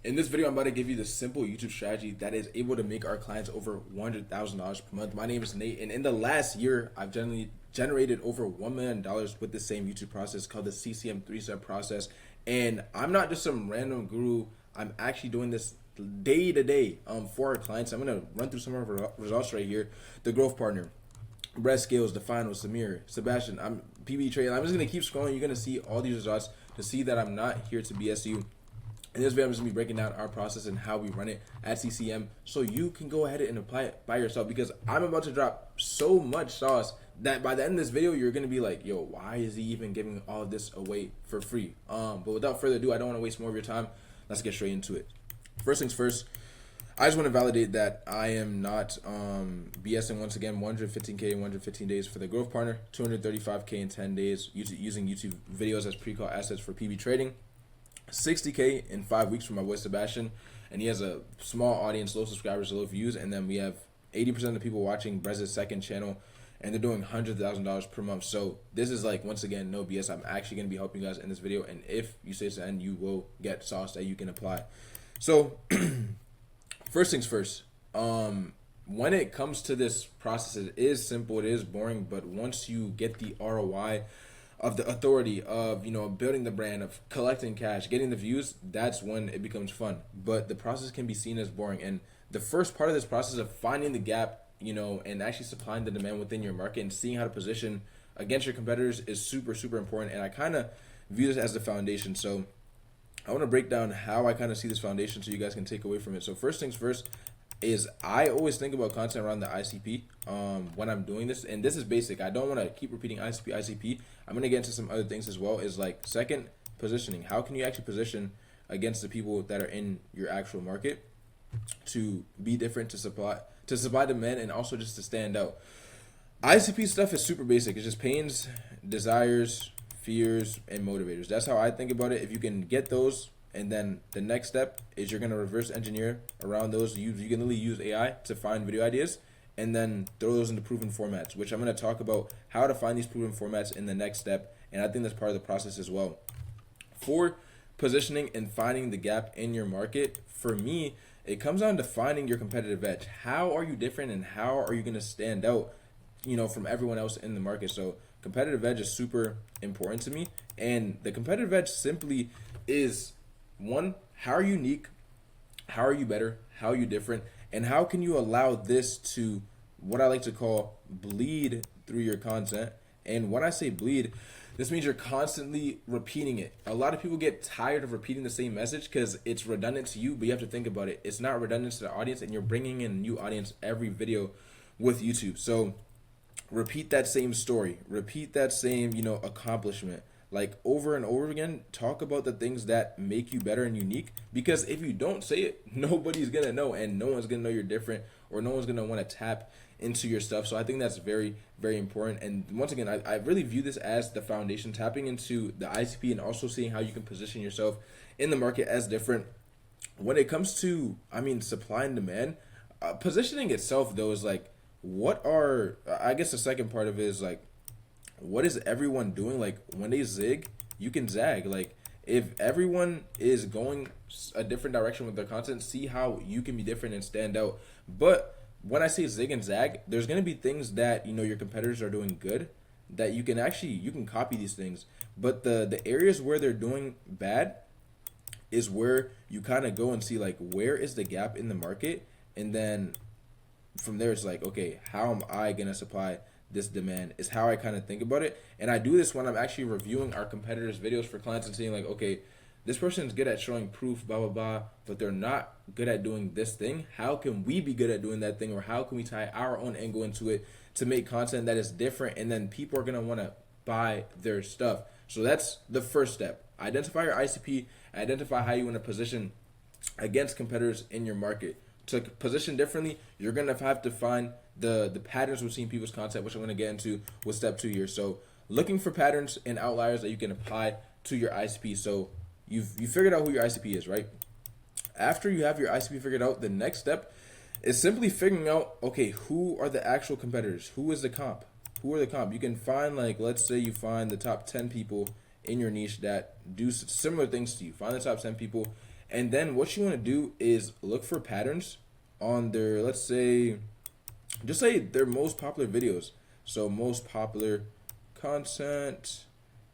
In this video, I'm about to give you the simple YouTube strategy that is able to make our clients over $100,000 per month. My name is Nate, and in the last year, I've generally generated over $1 million with the same YouTube process called the CCM 3-step process. And I'm not just some random guru. I'm actually doing this day to day for our clients. I'm going to run through some of our results right here. The growth partner, Brett Scales, the finals, Samir, Sebastian, I'm PB Trade. I'm just going to keep scrolling. You're going to see all these results to see that I'm not here to BS you. In this video, I'm just going to be breaking down our process and how we run it at CCM so you can go ahead and apply it by yourself, because I'm about to drop so much sauce that by the end of this video, you're going to be like, yo, why is he even giving all of this away for free? But without further ado, I don't want to waste more of your time. Let's get straight into it. First things first, I just want to validate that I am not BSing once again. 115K in 115 days for the growth partner, 235K in 10 days using YouTube videos as pre-call assets for PB trading. 60K in 5 weeks for my boy Sebastian, and he has a small audience, low subscribers, low views, and then we have 80% of the people watching Brez's second channel, and they're doing $100,000 per month. So this is like, once again, no BS. I'm actually going to be helping you guys in this video, and if you stay to the end, you will get sauce that you can apply. So first things first, when it comes to this process, it is simple, it is boring, but once you get the ROI of the authority of, you know, building the brand, of collecting cash, getting the views, that's when it becomes fun. But the process can be seen as boring. And the first part of this process of finding the gap, you know, and actually supplying the demand within your market and seeing how to position against your competitors is super, super important. And I kind of view this as the foundation. So I want to break down how I kind of see this foundation so you guys can take away from it. So first things first is I always think about content around the ICP when I'm doing this, and this is basic. I don't want to keep repeating ICP. I'm going to get into some other things as well. Is like, second, positioning. How can you actually position against the people that are in your actual market to be different, to supply demand, and also just to stand out? ICP stuff is super basic. It's just pains, desires, fears, and motivators. That's how I think about it. If you can get those, and then the next step is you're going to reverse engineer around those. You can literally use AI to find video ideas and then throw those into proven formats, which I'm going to talk about how to find these proven formats in the next step. And I think that's part of the process as well. For positioning and finding the gap in your market, for me, it comes down to finding your competitive edge. How are you different, and how are you going to stand out, you know, from everyone else in the market? So competitive edge is super important to me. And the competitive edge simply is, one, how are you unique? How are you better? How are you different? And how can you allow this to, what I like to call, bleed through your content? And when I say bleed, this means you're constantly repeating it. A lot of people get tired of repeating the same message because it's redundant to you, but you have to think about it. It's not redundant to the audience, and you're bringing in a new audience every video with YouTube. So repeat that same story. Repeat that same, you know, accomplishment. Like, over and over again, talk about the things that make you better and unique, because if you don't say it, nobody's going to know, and no one's going to know you're different, or no one's going to want to tap into your stuff. So I think that's very, very important. And once again, I really view this as the foundation, tapping into the ICP and also seeing how you can position yourself in the market as different. When it comes to, supply and demand, positioning itself, though, is like, I guess the second part of it is like, what is everyone doing? Like, when they zig, you can zag. Like, if everyone is going a different direction with their content, see how you can be different and stand out. But when I say zig and zag, there's going to be things that, you know, your competitors are doing good that you can copy these things. But the areas where they're doing bad is where you kind of go and see, like, where is the gap in the market? And then from there, it's like, okay, how am I going to supply this demand? Is how I kind of think about it. And I do this when I'm actually reviewing our competitors' videos for clients and seeing, like, okay, this person is good at showing proof, blah, blah, blah, but they're not good at doing this thing. How can we be good at doing that thing? Or how can we tie our own angle into it to make content that is different, and then people are going to want to buy their stuff? So that's the first step. Identify your ICP, identify how you want to position against competitors in your market. To position differently, you're going to have to find the patterns we've seen people's content, which I'm going to get into with step 2 here. So looking for patterns and outliers that you can apply to your ICP. So you figured out who your ICP is, right? After you have your ICP figured out, the next step is simply figuring out, okay, who are the actual competitors? Who is the comp? Who are the comp? You can find, like, let's say you find the top 10 people in your niche that do similar things to you. Find the top 10 people And then what you want to do is look for patterns on their, let's say, just say their most popular videos. So most popular content.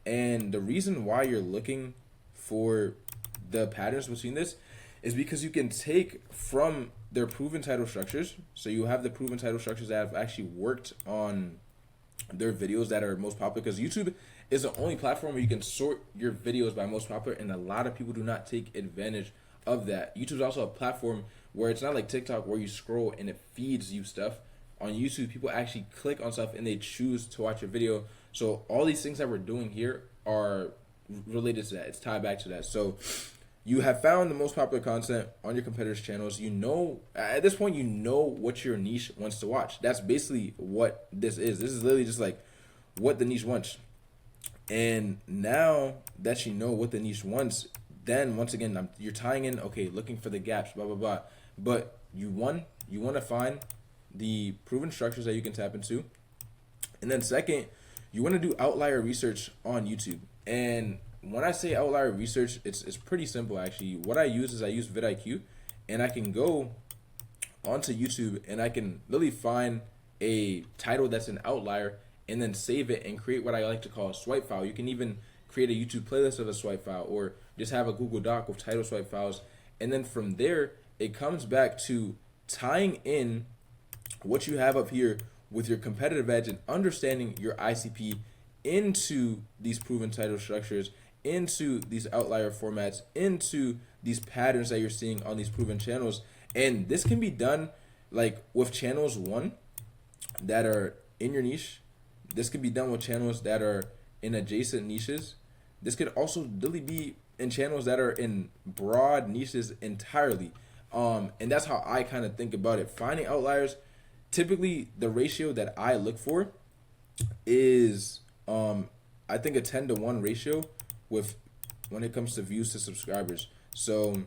And the reason why you're looking for the patterns between this is because you can take from their proven title structures. So you have the proven title structures that have actually worked on their videos that are most popular, because YouTube is the only platform where you can sort your videos by most popular, and a lot of people do not take advantage of that. YouTube is also a platform where it's not like TikTok where you scroll and it feeds you stuff. On YouTube, people actually click on stuff and they choose to watch a video. So all these things that we're doing here are related to that. It's tied back to that. So you have found the most popular content on your competitors' channels. You know, at this point, you know what your niche wants to watch. That's basically what this is. This is literally just like what the niche wants. And now that you know what the niche wants, then once again, you're tying in, okay, looking for the gaps, blah, blah, blah. But you want to find the proven structures that you can tap into. And then second, you want to do outlier research on YouTube. And when I say outlier research, it's pretty simple actually. What I use is I use vidIQ, and I can go onto YouTube and I can literally find a title that's an outlier and then save it and create what I like to call a swipe file. You can even create a YouTube playlist of a swipe file, or just have a Google Doc with title swipe files. And then from there, it comes back to tying in what you have up here with your competitive edge and understanding your ICP into these proven title structures, into these outlier formats, into these patterns that you're seeing on these proven channels. And this can be done like with channels that are in your niche. This could be done with channels that are in adjacent niches. This could also really be in channels that are in broad niches entirely. And that's how I kind of think about it. Finding outliers, typically the ratio that I look for is I think a 10-to-1 ratio with when it comes to views to subscribers. So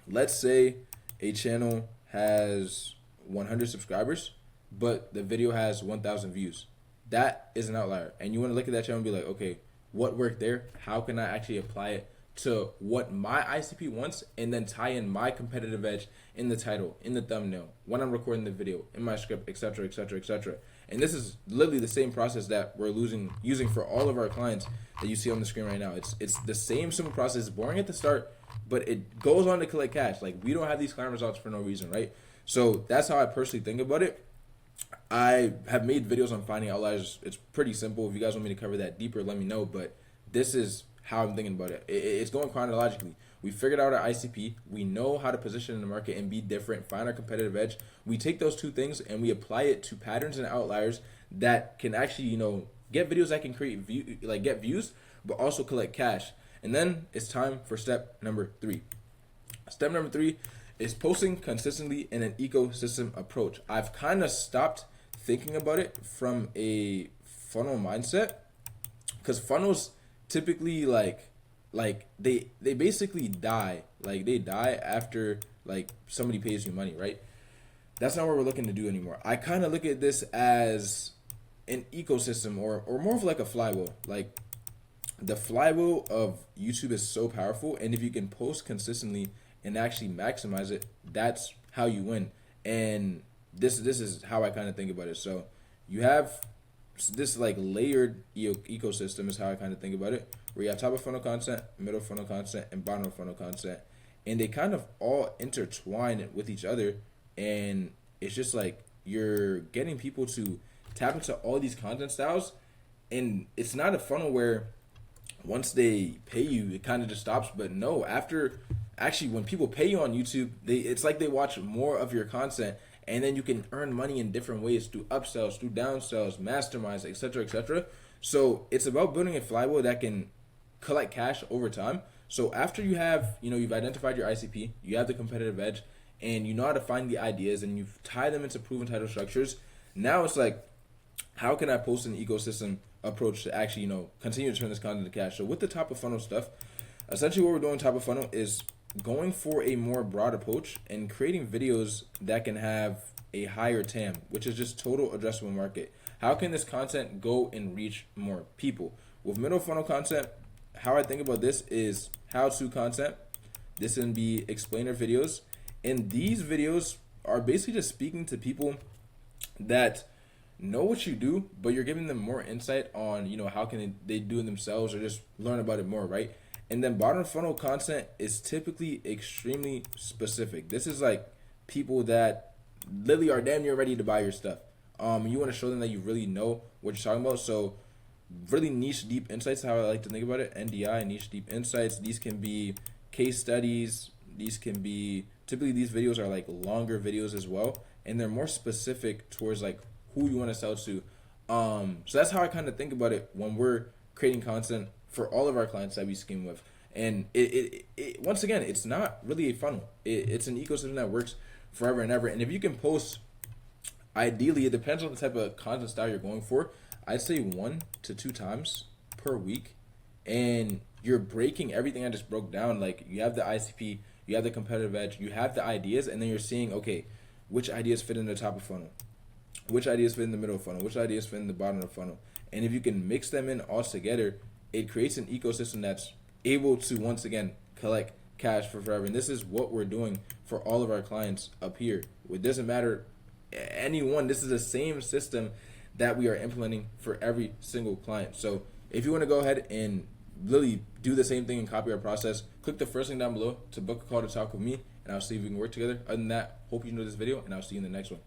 let's say a channel has 100 subscribers, but the video has 1,000 views. That is an outlier. And you want to look at that channel and be like, okay, what worked there? How can I actually apply it to what my ICP wants, and then tie in my competitive edge in the title, in the thumbnail, when I'm recording the video, in my script, etc., etc., etc. And this is literally the same process that we're using for all of our clients that you see on the screen right now. It's the same simple process. It's boring at the start, but it goes on to collect cash. Like, we don't have these client results for no reason, right? So that's how I personally think about it. I have made videos on finding outliers. It's pretty simple. If you guys want me to cover that deeper, let me know. But this is how I'm thinking about it. It's going chronologically. We figured out our ICP. We know how to position in the market and be different, find our competitive edge. We take those two things and we apply it to patterns and outliers that can actually, get videos that can get views, but also collect cash. And then it's time for step number 3. Step number 3 is posting consistently in an ecosystem approach. I've kind of stopped thinking about it from a funnel mindset, because funnels typically they basically die. Like, they die after somebody pays you money, right? That's not what we're looking to do anymore. I kind of look at this as an ecosystem, or more of like a flywheel. Like, the flywheel of YouTube is so powerful, and if you can post consistently and actually maximize it, that's how you win. And this is how I kind of think about it. So you have this layered ecosystem is how I kind of think about it, where you have top of funnel content, middle of funnel content, and bottom of funnel content, and they kind of all intertwine with each other. And it's just like you're getting people to tap into all these content styles, and it's not a funnel where once they pay you it kind of just stops. But no, when people pay you on YouTube, it's like they watch more of your content, and then you can earn money in different ways through upsells, through downsells, masterminds, etc., etc. So it's about building a flywheel that can collect cash over time. So after you have, you've identified your ICP, you have the competitive edge, and you know how to find the ideas, and you've tied them into proven title structures. Now it's like, how can I post an ecosystem approach to actually, continue to turn this content to cash? So with the top of funnel stuff, essentially what we're doing top of funnel is going for a more broad approach and creating videos that can have a higher TAM, which is just total addressable market. How can this content go and reach more people? With middle funnel content, how I think about this is how-to content. This is going to be explainer videos. And these videos are basically just speaking to people that know what you do, but you're giving them more insight on, how can they do it themselves or just learn about it more, right? And then bottom funnel content is typically extremely specific. This is like people that literally are damn near ready to buy your stuff. You want to show them that you really know what you're talking about. So really niche deep insights, how I like to think about it. NDI, niche deep insights. These can be case studies. These can be, typically these videos are like longer videos as well, and they're more specific towards like who you want to sell to. So that's how I kind of think about it when we're creating content for all of our clients that we scheme with. And it once again, it's not really a funnel. It's an ecosystem that works forever and ever. And if you can post, ideally, it depends on the type of content style you're going for. I'd say 1 to 2 times per week, and you're breaking everything I just broke down. Like, you have the ICP, you have the competitive edge, you have the ideas, and then you're seeing, okay, which ideas fit in the top of funnel, which ideas fit in the middle of funnel, which ideas fit in the bottom of funnel. And if you can mix them in all together, it creates an ecosystem that's able to, once again, collect cash for forever. And this is what we're doing for all of our clients up here. It doesn't matter anyone. This is the same system that we are implementing for every single client. So if you want to go ahead and really do the same thing and copy our process, click the first link down below to book a call to talk with me, and I'll see if we can work together. Other than that, hope you enjoyed this video, and I'll see you in the next one.